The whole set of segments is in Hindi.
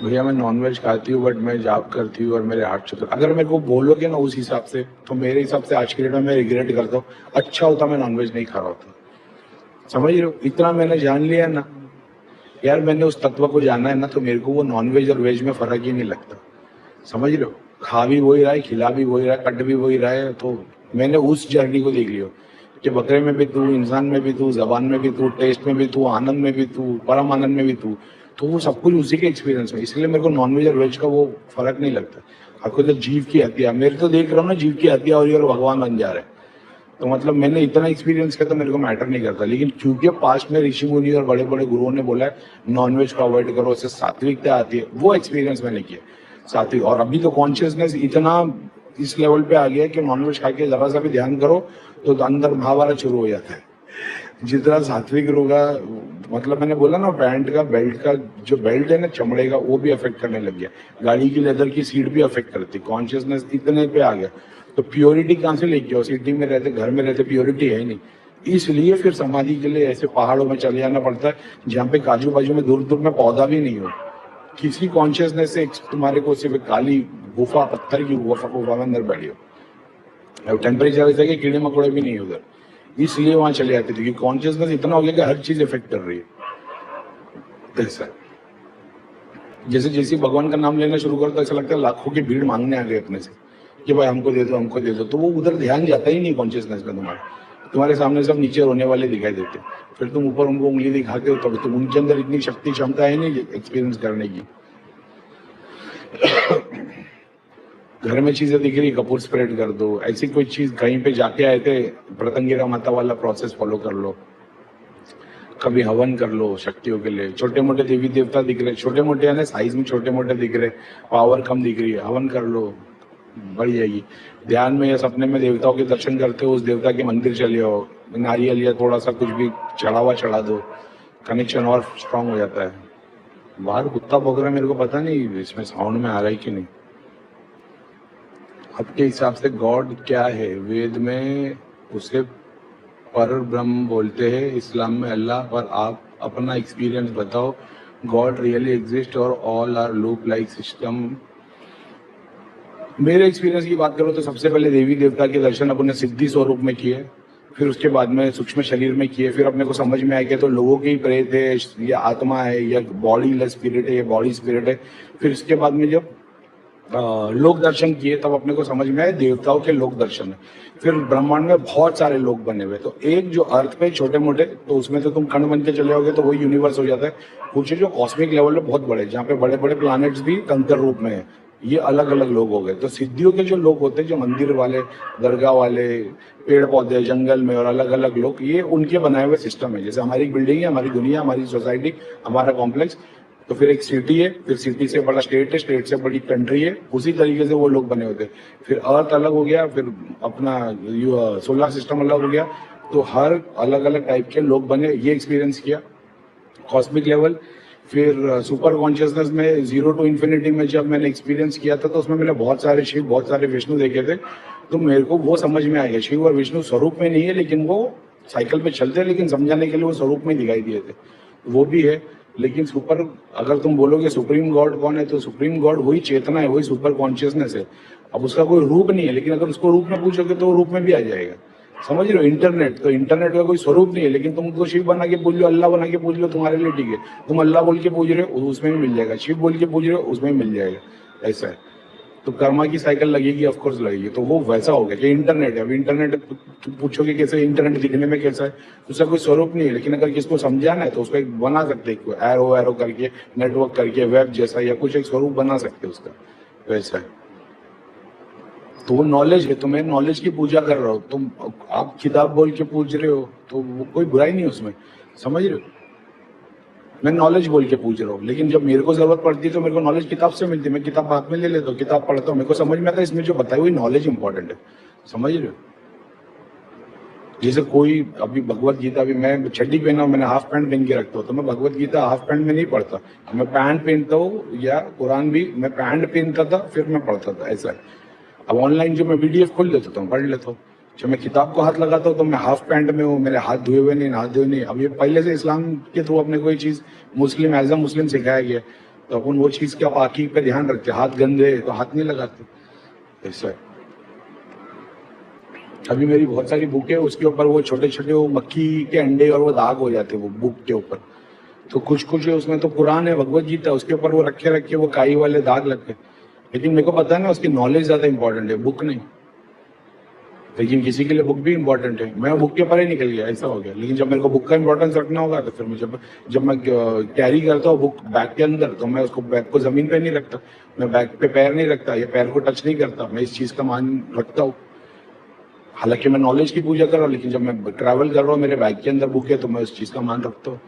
भैया मैं नॉनवेज खाती हूँ बट मैं जॉब करती हूँ और मेरे 8 अगर मेरे को बोलोगे ना उस हिसाब से, तो मेरे हिसाब से आज के डेट में मैं रिग्रेट करता हूँ। अच्छा होता मैं नॉनवेज नहीं खा रहा होता। समझ रहे हो, इतना मैंने जान लिया ना यार, मैंने उस तत्व को जाना है ना, तो मेरे को वो नॉनवेज और वेज में फर्क ही नहीं लगता। समझ रहे हो, खा भी वही रहा है, खिला भी वही रहा है, कट भी वही रहा है। तो मैंने उस जर्नी को देख लिया कि बकरे में भी तू, इंसान में भी तू, जबान में भी तू, टेस्ट में भी तू, आनंद में भी तू, परम आनंद में भी तू। तो वो सब कुछ उसी के एक्सपीरियंस में, इसलिए मेरे को नॉनवेज और वेज का वो फर्क नहीं लगता। आपको तो जीव की हत्या, मेरे तो देख रहा हूँ ना, जीव की हत्या हो रही है और भगवान बन जा रहे हैं। तो मतलब मैंने इतना एक्सपीरियंस किया तो मेरे को मैटर नहीं करता। लेकिन क्योंकि पास्ट में ऋषि मुनि और बड़े बड़े गुरुओं ने बोला है नॉनवेज को अवॉइड करो, उससे सात्विकता आती है, वो एक्सपीरियंस मैंने किया सात्विक। और अभी तो कॉन्शियसनेस इतना इस लेवल पे आ गया है कि नॉनवेज खा के जरा सा भी ध्यान करो तो अंदर महाभारत शुरू हो जाता है। जितना सात्विक होगा, मतलब मैंने बोला ना, पैंट का बेल्ट का जो बेल्ट है ना, चमड़े का, वो भी अफेक्ट करने लग गया। गाड़ी की लेदर की सीट भी अफेक्ट करती, कॉन्शियसनेस इतने पे आ गया। तो प्योरिटी कहाँ से लेके आओ, सिटी में रहते, घर में रहते, प्योरिटी है ही नहीं। इसलिए फिर समाधि के लिए ऐसे पहाड़ों में चले जाना पड़ता है जहाँ पे काजू बाजू में दूर दूर में पौधा भी नहीं हो। किसी कॉन्शियसनेस से तुम्हारे को सिर्फ काली गुफा, पत्थर की गुफा में अंदर बैठी हो, टेम्परेचर ऐसा कि कीड़े मकोड़े भी नहीं उधर, इसलिए वहां चले जाते थे। क्योंकि कॉन्शियसनेस इतना हो गया कि हर चीज इफेक्ट कर रही है। ऐसा जैसे जैसे भगवान का नाम लेना शुरू करता, ऐसा लगता है लाखों की भीड़ मांगने आ गए अपने से कि भाई हमको दे दो, हमको दे दो। तो वो उधर ध्यान जाता ही नहीं कॉन्शियसनेस में। तुम्हारे सामने सब नीचे रोने वाले दिखाई देते, फिर तुम ऊपर उनको उंगली दिखाते हो, तब तुम उनके अंदर इतनी शक्ति क्षमता है नहीं एक्सपीरियंस करने की। घर में चीजें दिख रही, कपूर स्प्रेड कर दो। ऐसी कोई चीज कहीं पे जाके आए थे, प्रतंगिरा माता वाला प्रोसेस फॉलो कर लो। कभी हवन कर लो शक्तियों के लिए। छोटे मोटे देवी देवता दिख रहे, छोटे मोटे है ना, साइज में छोटे मोटे दिख रहे, पावर कम दिख रही है, हवन कर लो, बढ़ जाएगी। ध्यान में या सपने में देवताओं के दर्शन करते हो, उस देवता के मंदिर चले हो, नारियल या थोड़ा सा कुछ भी चढ़ावा चढ़ा दो, कनेक्शन और स्ट्रांग हो जाता है। बाहर कुत्ता भौंक रहा है, मेरे को पता नहीं इसमें साउंड में आ रहा है कि नहीं। आपके हिसाब से गॉड क्या है? वेद में उसे पर ब्रह्म बोलते हैं, इस्लाम में अल्लाह। और आप अपना एक्सपीरियंस बताओ, गॉड रियली एग्जिस्ट और all are loop like system? मेरे एक्सपीरियंस की बात करो तो सबसे पहले देवी देवता के दर्शन अपने सिद्धि स्वरूप में किए, फिर उसके बाद में सूक्ष्म शरीर में किए। फिर अपने को समझ में आया कि तो लोगों के ही प्रेत है, या आत्मा है, या बॉडी लेस स्पिरिट है, या बॉडी स्पिरिट है। फिर इसके बाद में जब लोक दर्शन किए, तब अपने को समझ में आए देवताओं के लोक दर्शन है। फिर ब्रह्मांड में बहुत सारे लोक बने हुए, तो एक जो अर्थ पे छोटे मोटे, तो उसमें तो तुम खंड बन के चले जाओगे तो वही यूनिवर्स हो जाता है। कुछ जो कॉस्मिक लेवल पे बहुत बड़े, जहाँ पे बड़े बड़े प्लैनेट्स भी कंकर रूप में है, ये अलग अलग लोग हो गए। तो सिद्धियों के जो लोग होते हैं, जो मंदिर वाले, दरगाह वाले, पेड़ पौधे जंगल में और अलग अलग लोग, ये उनके बनाए हुए सिस्टम है। जैसे हमारी बिल्डिंग है, हमारी दुनिया, हमारी सोसाइटी, हमारा कॉम्प्लेक्स, तो फिर एक सिटी है, फिर सिटी से बड़ा स्टेट है, स्टेट से बड़ी कंट्री है। उसी तरीके से वो लोग बने होते हैं। फिर अर्थ अलग हो गया, फिर अपना सोलर सिस्टम अलग हो गया। तो हर अलग अलग टाइप के लोग बने, ये एक्सपीरियंस किया कॉस्मिक लेवल। फिर सुपर कॉन्शियसनेस में जीरो टू इन्फिनिटी में जब मैंने एक्सपीरियंस किया था, तो उसमें मैंने बहुत सारे शिव, बहुत सारे विष्णु देखे थे। तो मेरे को वो समझ में आ गया, शिव और विष्णु स्वरूप में नहीं है, लेकिन वो साइकिल पे चलते हैं, लेकिन समझाने के लिए वो स्वरूप में दिखाई दिए थे, वो भी है। लेकिन सुपर, अगर तुम बोलोगे सुप्रीम गॉड कौन है, तो सुप्रीम गॉड वही चेतना है, वही सुपर कॉन्शियसनेस है। अब उसका कोई रूप नहीं है, लेकिन अगर उसको रूप में पूछोगे तो वो रूप में भी आ जाएगा। समझ रहे हो, इंटरनेट, तो इंटरनेट का कोई स्वरूप नहीं है, लेकिन तुम उसको शिव बना के पूछ लो, अल्लाह बना के पूछ लो, तुम्हारे लिए ठीक है। तुम अल्लाह बोल के पूछ रहे हो, उसमें भी मिल जाएगा। शिव बोल के पूछ रहे हो, उसमें भी मिल जाएगा। ऐसा है। तो कर्मा की साइकिल लगेगी, ऑफकोर्स लगेगी। तो वो वैसा हो गया कि इंटरनेट है। अब इंटरनेट पूछोगे कैसे, इंटरनेट दिखने में कैसा है, उसका कोई स्वरूप नहीं है, लेकिन अगर किसको समझाना है तो उसको एक बना सकते हैं, एरो एरो करके, नेटवर्क करके, वेब जैसा, या कुछ एक स्वरूप बना सकते हैं उसका, वैसा है। तो वो नॉलेज है, तो मैं नॉलेज की पूजा कर रहा हूँ। तुम, आप किताब बोल के पूछ रहे हो, तो वो कोई बुराई नहीं उसमें। समझ रहे हो, मैं नॉलेज बोल के पूछ रहा हूँ। लेकिन जब मेरे को जरूरत पड़ती है तो मेरे को नॉलेज किताब से मिलती है, मैं किताब हाथ में ले लेता हूँ, किताब पढ़ता हूँ, मेरे को समझ में आता है इसमें जो बताई हुई नॉलेज इंपॉर्टेंट है। समझ रहे हो, जैसे कोई अभी भगवत गीता, अभी मैं चड्डी पहना हूँ, मैंने हाफ पैंट पहन के रखता हूँ, तो मैं भगवत गीता हाफ पैंट में नहीं पढ़ता, मैं पैंट पहनता हूँ। या कुरान भी मैं पैंट पहनता था, फिर मैं पढ़ता था, ऐसा है। अब ऑनलाइन जो मैं पीडीएफ खोल लेता हूँ, पढ़ लेता हूँ। जब मैं किताब को हाथ लगाता हूँ तो मैं हाफ पैंट में हूँ, मेरे हाथ धोए हुए नहीं, हाथ धोए नहीं। अब ये पहले से इस्लाम के थ्रू अपने कोई चीज मुस्लिम, एज अ मुस्लिम सिखाया गया। तो अपन वो चीज क्या पाकी पे ध्यान रखते, हाथ गंदे तो हाथ नहीं लगाते, ऐसा है। अभी मेरी बहुत सारी बुक है, उसके ऊपर वो छोटे छोटे वो मक्खी के अंडे और वो दाग हो जाते हैं वो बुक के ऊपर। तो कुछ कुछ उसमें तो कुरान है, भगवत गीता, उसके ऊपर वो रखे रखे वो काई वाले दाग लग गए। लेकिन मेरे को पता है ना, उसकी नॉलेज ज्यादा इंपॉर्टेंट है, बुक नहीं। लेकिन किसी के लिए बुक भी इंपॉर्टेंट है, मैं बुक के परे निकल गया, ऐसा हो गया। लेकिन जब मेरे को बुक का इंपॉर्टेंस रखना होगा तो फिर मुझे, जब मैं कैरी करता हूँ बुक बैग के अंदर, तो मैं उसको बैग को जमीन पे नहीं रखता, मैं बैग पे पैर नहीं रखता या पैर को टच नहीं करता, मैं इस चीज का मान रखता हूँ। हालांकि मैं नॉलेज की पूजा कर रहा हूँ, लेकिन जब मैं ट्रैवल कर रहा हूँ मेरे बैग के अंदर बुक है तो मैं उस चीज का मान रखता हूँ।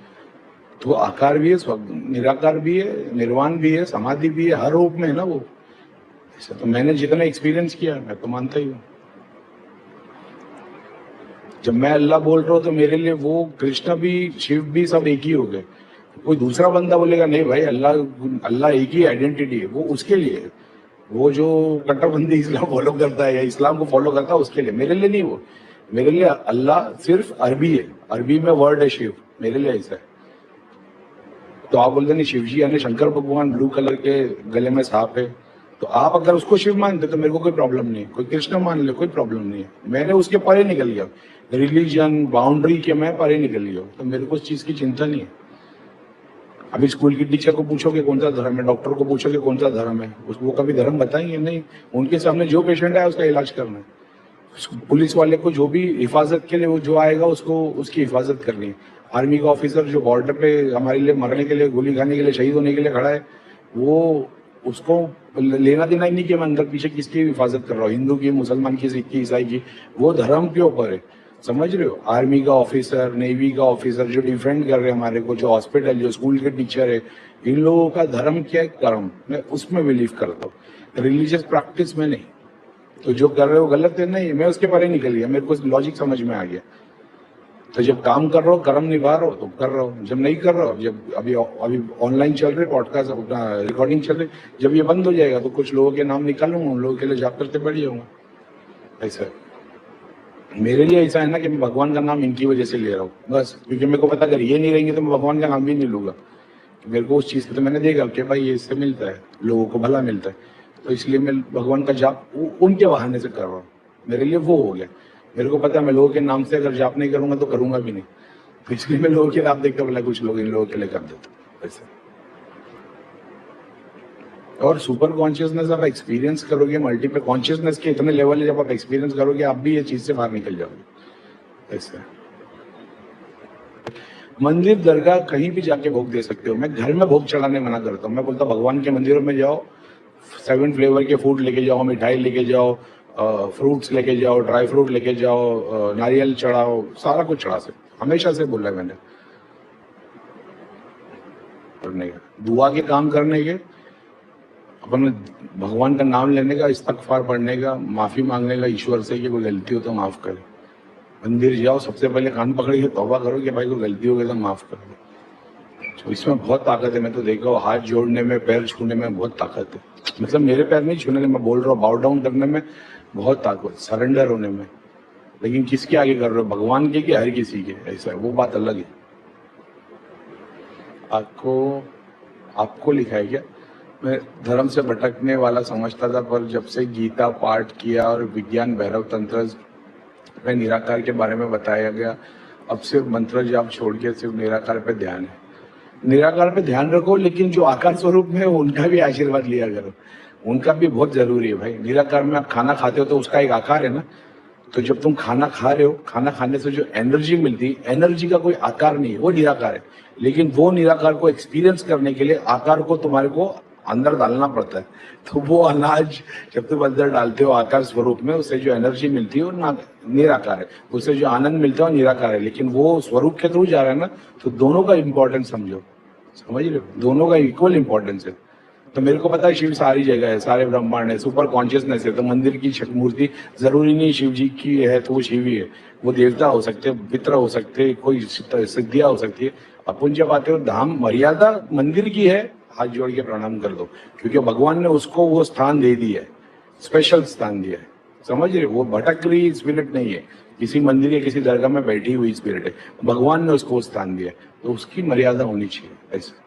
तो आकार भी है, निराकार भी है, निर्वाण भी है, समाधि भी है, हर रूप में है ना वो। ऐसा तो मैंने जितना एक्सपीरियंस किया मैं तो मानता ही हूँ। जब मैं अल्लाह बोल रहा हूँ तो मेरे लिए वो कृष्ण भी शिव भी सब एक ही हो गए। कोई दूसरा बंदा बोलेगा नहीं भाई अल्लाह, अल्लाह एक ही आइडेंटिटी है, वो उसके लिए है। वो जो कट्टरबंदी इस्लाम फॉलो करता है या इस्लाम को फॉलो करता है उसके लिए, मेरे लिए नहीं। वो मेरे लिए अल्लाह सिर्फ अरबी है, अरबी में वर्ड है शिव, मेरे लिए ऐसा है। तो आप बोलते नहीं शिव जी यानी शंकर भगवान ब्लू कलर के गले में सांप है, तो आप अगर उसको शिव मानते तो मेरे को कोई प्रॉब्लम नहीं है, कोई कृष्ण मान ले कोई प्रॉब्लम नहीं है। मैंने उसके परे निकल गया, रिलीजन बाउंड्री के मैं परे निकल गया, तो मेरे को उस चीज की चिंता नहीं है। अभी स्कूल की टीचर को पूछोगे कौन सा धर्म है, डॉक्टर को पूछोगे कौन सा धर्म है, वो कभी धर्म बताएंगे नहीं। उनके सामने जो पेशेंट है उसका इलाज करना है। पुलिस वाले को जो भी हिफाजत के लिए वो जो आएगा उसको उसकी हिफाजत करनी है। आर्मी का ऑफिसर जो बॉर्डर पे हमारे लिए मरने के लिए, गोली खाने के लिए, शहीद होने के लिए खड़ा है, वो उसको लेना देना ही नहीं कि मैं अंदर पीछे किसकी हिफाजत कर रहा हूँ, हिंदू की, मुसलमान की, सिख की, ईसाई की, वो धर्म के ऊपर है। समझ रहे हो? आर्मी का ऑफिसर, नेवी का ऑफिसर जो डिफेंड कर रहे हैं हमारे को, जो हॉस्पिटल, जो स्कूल के टीचर है, इन लोगों का धर्म क्या है? कर्म। मैं उसमें बिलीव करता हूँ, रिलीजियस प्रैक्टिस में नहीं। तो जो कर रहे हो गलत है, नहीं मैं उसके परे निकल गया, मेरे को लॉजिक समझ में आ गया। तो जब काम कर रहा हो, कर्म निभा रहा हो तो कर रहा हो, जब नहीं कर रहा हो, जब अभी अभी ऑनलाइन चल रहे पॉडकास्ट, अपना रिकॉर्डिंग चल रही, जब ये बंद हो जाएगा तो कुछ लोगों के नाम निकालूंगा, उन लोगों के लिए जाप करते बढ़ जाऊंगा। ऐसा मेरे लिए ऐसा है ना कि मैं भगवान का नाम इनकी वजह से ले रहा हूँ बस, क्योंकि मेरे को पता अगर ये नहीं रहेंगे तो मैं भगवान का नाम भी नहीं लूंगा। मेरे को उस चीज को तो मैंने देखा कि भाई ये इससे मिलता है, लोगों को भला मिलता है, तो इसलिए मैं भगवान का जाप उनके बहाने से कर रहा हूँ। मेरे लिए वो हो गया। मेरे को पता है मैं लोगों के नाम से अगर जाप नहीं करूंगा तो करूंगा भी नहीं, तो इसलिए मैं लोगों के नाम देखकर बोला कुछ लोग इन लोगों के लिए कर देते ऐसे। और सुपर कॉन्शियसनेस आप एक्सपीरियंस करोगे, मल्टीपल कॉन्शियसनेस के इतने लेवल है, जब आप एक्सपीरियंस करोगे आप भी ये चीज से बाहर निकल जाओगे ऐसे। मंदिर दरगाह कहीं भी जाके भोग दे सकते हो, मैं घर में भोग चढ़ाने मना करता हूँ। मैं बोलता भगवान के मंदिरों में जाओ, 7 फ्लेवर के फूड लेके जाओ, मिठाई लेके जाओ, फ्रूट्स लेके जाओ, ड्राई फ्रूट लेके जाओ, नारियल चढ़ाओ, सारा कुछ चढ़ा सकते, हमेशा से बोला है मैंने। करने का, दुआ के काम करने के, अपन भगवान का नाम लेने का, इस्तगफार पढ़ने का, माफी मांगने का ईश्वर से कि कोई गलती हो तो माफ करे। मंदिर जाओ, सबसे पहले कान पकड़ के तौबा करो कि भाई कोई गलती हो गई तो माफ कर दो। तो इसमें बहुत ताकत है, मैं तो देखा हूँ हाथ जोड़ने में, पैर छूने में बहुत ताकत है। मतलब मेरे पैर नहीं छूने में, मैं बोल रहा हूँ बाउ डाउन करने में बहुत ताकत, सरेंडर होने में। लेकिन किसके आगे कर रहे हो, भगवान के कि हर किसी के? ऐसा है, वो बात अलग है। आपको लिखा है क्या? मैं धर्म से भटकने वाला समझता था, पर जब से गीता पाठ किया और विज्ञान भैरव तंत्र में निराकार के बारे में बताया गया, अब सिर्फ मंत्र जाप छोड़ के सिर्फ निराकार पे ध्यान है। निराकार पे ध्यान रखो, लेकिन जो आकार स्वरूप में उनका भी आशीर्वाद लिया करो, उनका भी बहुत जरूरी है भाई। निराकार में आप खाना खाते हो तो उसका एक आकार है ना, तो जब तुम खाना खा रहे हो, खाना खाने से जो एनर्जी मिलती है, एनर्जी का कोई आकार नहीं है, वो निराकार है। लेकिन वो निराकार को एक्सपीरियंस करने के लिए आकार को तुम्हारे को अंदर डालना पड़ता है। तो वो अनाज जब तुम अंदर डालते हो आकार स्वरूप में, उससे जो एनर्जी मिलती है वो निराकार है, उससे जो आनंद मिलता है वो निराकार है। लेकिन वो स्वरूप के थ्रू जा रहा है ना, तो दोनों का इंपॉर्टेंस समझो, समझ रहे हो? दोनों का इक्वल इंपॉर्टेंस है। तो मेरे को पता है शिव सारी जगह है, सारे ब्रह्मांड है, सुपर कॉन्शियसनेस है। तो मंदिर की मूर्ति जरूरी नहीं शिव जी की है तो वो शिव ही है, वो देवता हो सकते हैं, पितर हो सकते हैं, कोई सिद्धियां हो सकती है। अपन जब आते हो धाम, मर्यादा मंदिर की है, हाथ जोड़ के प्रणाम कर दो, क्योंकि भगवान ने उसको वो स्थान दे दिया है, स्पेशल स्थान दिया है। समझ रहे? वो भटक रही स्पिरिट नहीं है, किसी मंदिर या किसी दरगाह में बैठी हुई स्पिरिट है, भगवान ने उसको स्थान दिया, तो उसकी मर्यादा होनी चाहिए ऐसे।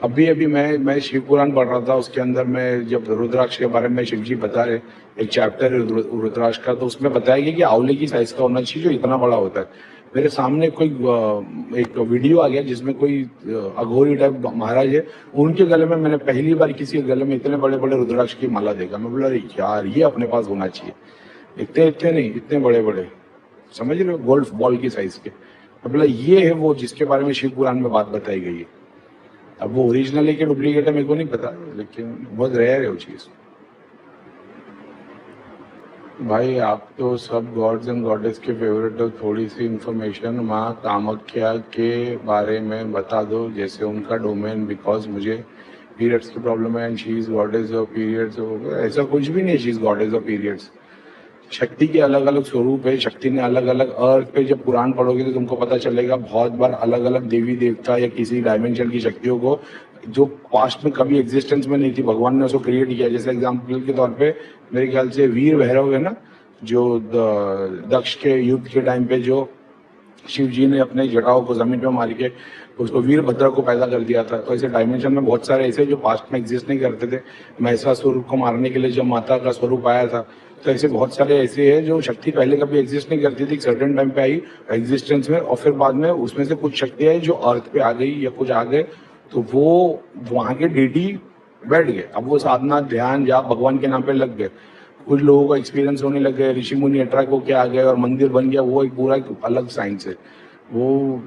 अभी अभी मैं शिव पुराण पढ़ रहा था, उसके अंदर मैं जब रुद्राक्ष के बारे में शिव जी बता रहे, एक चैप्टर है रुद्राक्ष का, तो उसमें बताया गया कि आंवले की साइज का होना चाहिए जो इतना बड़ा होता है। मेरे सामने कोई एक वीडियो आ गया जिसमें कोई अघोरी टाइप महाराज है, उनके गले में मैंने पहली बार किसी के गले में इतने बड़े बड़े रुद्राक्ष की माला देखा। मैं बोला, अरे यार ये अपने पास होना चाहिए, इतने इतने नहीं, इतने बड़े बड़े, समझ रहे हो, गोल्फ बॉल की साइज के। मैं बोला ये है वो जिसके बारे में शिव पुराण में बात बताई गई है। अब वो ओरिजिनल है कि डुप्लीकेट है मेरे को नहीं पता, लेकिन बहुत रेयर है वो चीज। भाई आप तो सब गॉड्स एंड गॉडेस के फेवरेट हो, थोड़ी सी इंफॉर्मेशन माँ कामाख्या के बारे में बता दो, जैसे उनका डोमेन, बिकॉज मुझे पीरियड्स की प्रॉब्लम है and she is goddess of periods. ऐसा कुछ भी नहीं, she is goddess of periods. शक्ति के अलग अलग स्वरूप है, शक्ति ने अलग अलग, अर्थ पे जब पुराण पढ़ोगे तो तुमको पता चलेगा बहुत बार अलग अलग देवी देवता या किसी डायमेंशन की शक्तियों को जो पास्ट में कभी एग्जिस्टेंस में नहीं थी, भगवान ने उसको क्रिएट किया। जैसे एग्जाम्पल के तौर पे मेरे ख्याल से वीर भैरव है ना, जो दक्ष के युद्ध के टाइम पे जो शिव जी ने अपने जटाओं को जमीन पे मार के उसको वीरभद्र को पैदा कर दिया था। तो ऐसे डायमेंशन में बहुत सारे ऐसे जो पास्ट में एग्जिस्ट नहीं करते थे। महिषासुर को मारने के लिए जब माता का स्वरूप आया था, तो ऐसे बहुत सारे ऐसे हैं जो शक्ति पहले कभी एग्जिस्ट नहीं करती थी, सर्टेन टाइम पे आई एग्जिस्टेंस में, और फिर बाद में उसमें से कुछ शक्तियां जो अर्थ पे आ गई या कुछ आ गए, तो वो वहां के डेटी बैठ गए। अब वो साधना ध्यान जाप भगवान के नाम पे लग गए, कुछ लोगों को एक्सपीरियंस होने लग गए, ऋषि मुनि अट्रैक्ट होके आ गए और मंदिर बन गया। वो एक पूरा एक अलग साइंस है वो।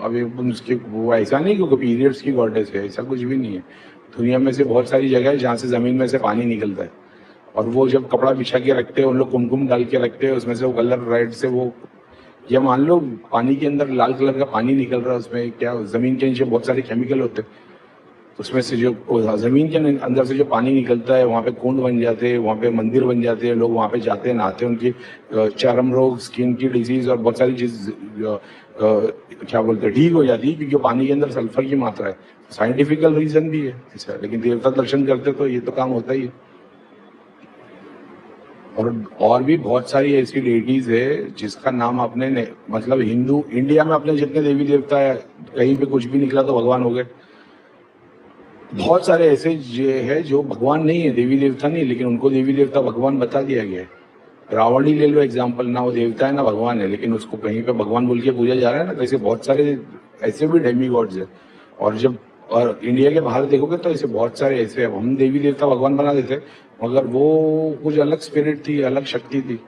अभी उसके वो ऐसा नहीं क्योंकि पीरियड्स की गॉडेस है, ऐसा कुछ भी नहीं है। दुनिया में से बहुत सारी जगह है जहाँ से जमीन में से पानी निकलता है, और वो जब कपड़ा बिछा के रखते हैं उन लोग कुमकुम डाल के रखते हैं, उसमें से वो कलर राइट से वो, या मान लो पानी के अंदर लाल कलर का पानी निकल रहा है, उसमें क्या जमीन के नीचे बहुत सारे केमिकल होते हैं, उसमें से जो जमीन के अंदर से जो पानी निकलता है वहाँ पे कुंड बन जाते हैं, वहाँ पे मंदिर बन जाते हैं, लोग वहाँ पे जाते हैं, नहाते हैं, उनकी चर्म रोग, स्किन की डिजीज और बहुत सारी चीज क्या बोलते हैं ठीक हो जाती है, क्योंकि पानी के अंदर सल्फर की मात्रा है। साइंटिफिकल रीजन भी है ऐसा, लेकिन देवता दर्शन करते तो ये तो काम होता ही है। और भी बहुत सारी ऐसी डेटीज है जिसका नाम आपने मतलब हिंदू इंडिया में अपने जितने देवी देवता है, कहीं पे कुछ भी निकला तो भगवान हो गए। बहुत सारे ऐसे है जो भगवान नहीं है, देवी देवता नहीं, लेकिन उनको देवी देवता भगवान बता दिया गया है। रावण ही ले लो एग्जाम्पल, ना वो देवता है ना भगवान है, लेकिन उसको कहीं पे भगवान बोल के पूजा जा रहा है ना। तो ऐसे बहुत सारे ऐसे भी डेमी गॉड्स है। और इंडिया के बाहर देखोगे तो ऐसे बहुत सारे ऐसे, हम देवी देवता भगवान बना देते, मगर वो कुछ अलग स्पिरिट थी, अलग शक्ति थी,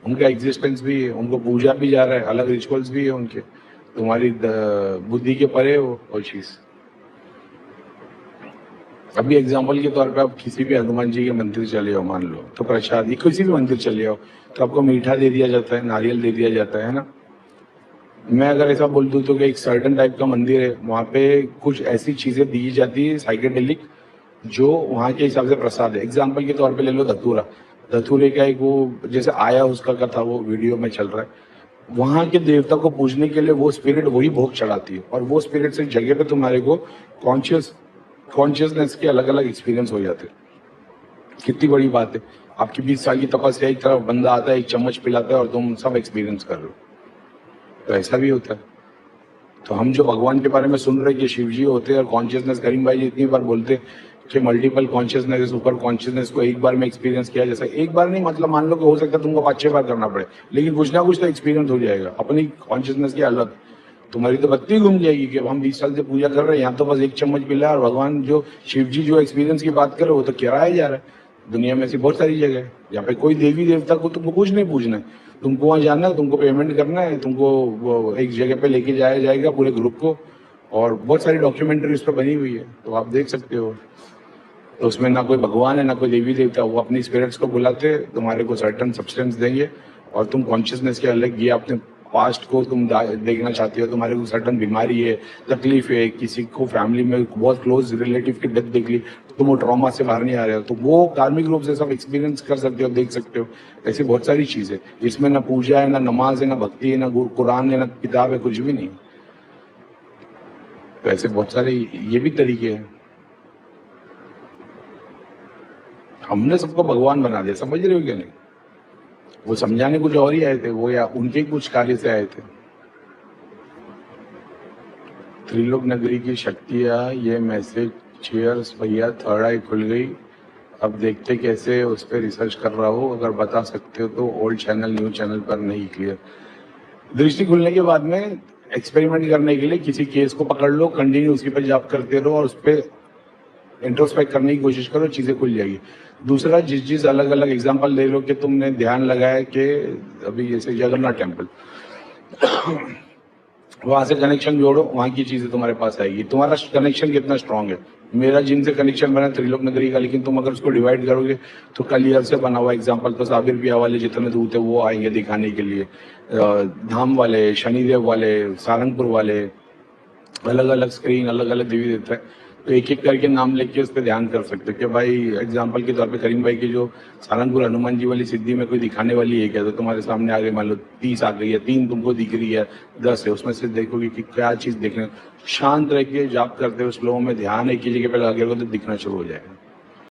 उनका एग्जिस्टेंस भी है, उनको पूजा भी जा रहा है, अलग रिचुअल्स भी है उनके। तुम्हारी बुद्धि के परे हो वो चीज। अभी एग्जाम्पल के तौर पे आप किसी भी हनुमान जी के मंदिर चले जाओ, मान लो, तो प्रसाद किसी भी मंदिर चले जाओ तो आपको मीठा दे दिया जाता है, नारियल दे दिया जाता है ना। मैं अगर ऐसा बोल दूं तो कि एक सर्टन टाइप का मंदिर है, वहाँ पे कुछ ऐसी चीजें दी जाती है साइकेडेलिक, जो वहाँ के हिसाब से प्रसाद है। एग्जाम्पल के तौर पे ले लो धतूरा, धतूरे का एक वो जैसे आया उसका कथा वो वीडियो में चल रहा है, वहाँ के देवता को पूजने के लिए वो स्पिरिट वही भोग चढ़ाती है, और वो स्पिरिट से जगह पे तुम्हारे को कॉन्शियसनेस के अलग अलग एक्सपीरियंस हो जाते हैं। कितनी बड़ी बात है, आपकी 20 साल की तपस्या, एक तरफ बंदा आता है एक चम्मच पिलाता है और तुम सब एक्सपीरियंस कर रहे हो। तो ऐसा भी होता है। तो हम जो भगवान के बारे में सुन रहे कि शिव जी होते हैं और कॉन्शियसनेस, करीम भाई जी इतनी बार बोलते कि मल्टीपल कॉन्शियसनेस, सुपर कॉन्शियसनेस को एक बार में एक्सपीरियंस किया, जैसा एक बार नहीं मतलब मान लो कि हो सकता है तुमको 5-6 बार करना पड़े, लेकिन कुछ ना कुछ तो एक्सपीरियंस हो जाएगा अपनी कॉन्शियसनेस के अलग। तुम्हारी तो बत्ती घूम जाएगी कि अब हम 20 साल से पूजा कर रहे हैं, यहाँ तो बस एक चम्मच पिला, और भगवान जो शिव जी जो एक्सपीरियंस की बात कर रहे हो वो तो किराया जा रहा है। दुनिया में ऐसी बहुत सारी जगह है जहाँ पे कोई देवी देवता को तुमको कुछ नहीं पूछना है, तुमको वहाँ जाना है, तुमको पेमेंट करना है, तुमको वो एक जगह पे लेके जाया जाएगा पूरे ग्रुप को, और बहुत सारी डॉक्यूमेंट्री उस पर बनी हुई है, तो आप देख सकते हो। तो उसमें ना कोई भगवान है ना कोई देवी देवता, वो अपनी स्पिरिट्स को बुलाते, तुम्हारे को सर्टन सब्सटेंस देंगे, और तुम कॉन्शियसनेस के अलग ये अपने पास्ट को तुम देखना चाहते हो, तुम्हारे को सर्टन बीमारी है, तकलीफ है, किसी को फैमिली में बहुत क्लोज रिलेटिव की डेथ देख ली, तुम वो ट्रॉमा से बाहर नहीं आ रहे हो, तो वो कार्मिक रूप से सब एक्सपीरियंस कर सकते हो, देख सकते हो। ऐसी बहुत सारी चीजें, इसमें ना पूजा है, ना नमाज है, ना भक्ति है, ना कुरान है, ना किताब है, कुछ भी नहीं। तो ऐसे बहुत सारे ये भी तरीके हैं। हमने सबको भगवान बना दिया, समझ रहे हो क्या? नहीं, वो समझाने कुछ और ही आए थे, वो या उनके कुछ कार्य से आए थे। त्रिलोक नगरी की शक्तियाँ, ये मैसेज। चीयर्स भैया, थर्ड आई खुल गई। अब देखते कैसे उस पर रिसर्च कर रहा हो, अगर बता सकते हो तो ओल्ड चैनल न्यू चैनल पर नहीं क्लियर। दृष्टि खुलने के बाद में एक्सपेरिमेंट करने के लिए किसी केस को पकड़ लो, कंटिन्यू उसी पर जॉब करते रहो और उस पर इंट्रोस्पेक्ट करने की कोशिश करो, चीजें खुल जाएगी। दूसरा, जिस अलग अलग एग्जांपल ले लो कि तुमने ध्यान लगाया कि अभी जैसे जगन्नाथ टेम्पल, वहां से कनेक्शन जोड़ो, वहां की चीजें तुम्हारे पास आएगी। तुम्हारा कनेक्शन कितना स्ट्रांग है। मेरा जिनसे कनेक्शन बना त्रिलोक नगरी का, लेकिन तुम अगर उसको डिवाइड करोगे तो कलियर से बना हुआ एग्जांपल तो साबिर पिया वाले जितने दूत है वो आएंगे दिखाने के लिए, धाम वाले, शनिदेव वाले, सारंगपुर वाले, अलग अलग स्क्रीन, अलग अलग देवी देवता है। तो एक एक करके नाम लेके उस पर ध्यान कर सकते हो कि भाई एग्जाम्पल के तौर पे करीम भाई की जो सारंगपुर हनुमान जी वाली सिद्धि में कोई दिखाने वाली है क्या, तो तुम्हारे सामने आ गई, मान लो 30 आ गई है, 3 तुमको दिख रही है, 10 है, उसमें से देखोगे कि क्या चीज देखने। शांत रह के जाप करते हो, स्लो में ध्यान एक ही जगह पे लगे हो तो दिखना शुरू हो जाएगा।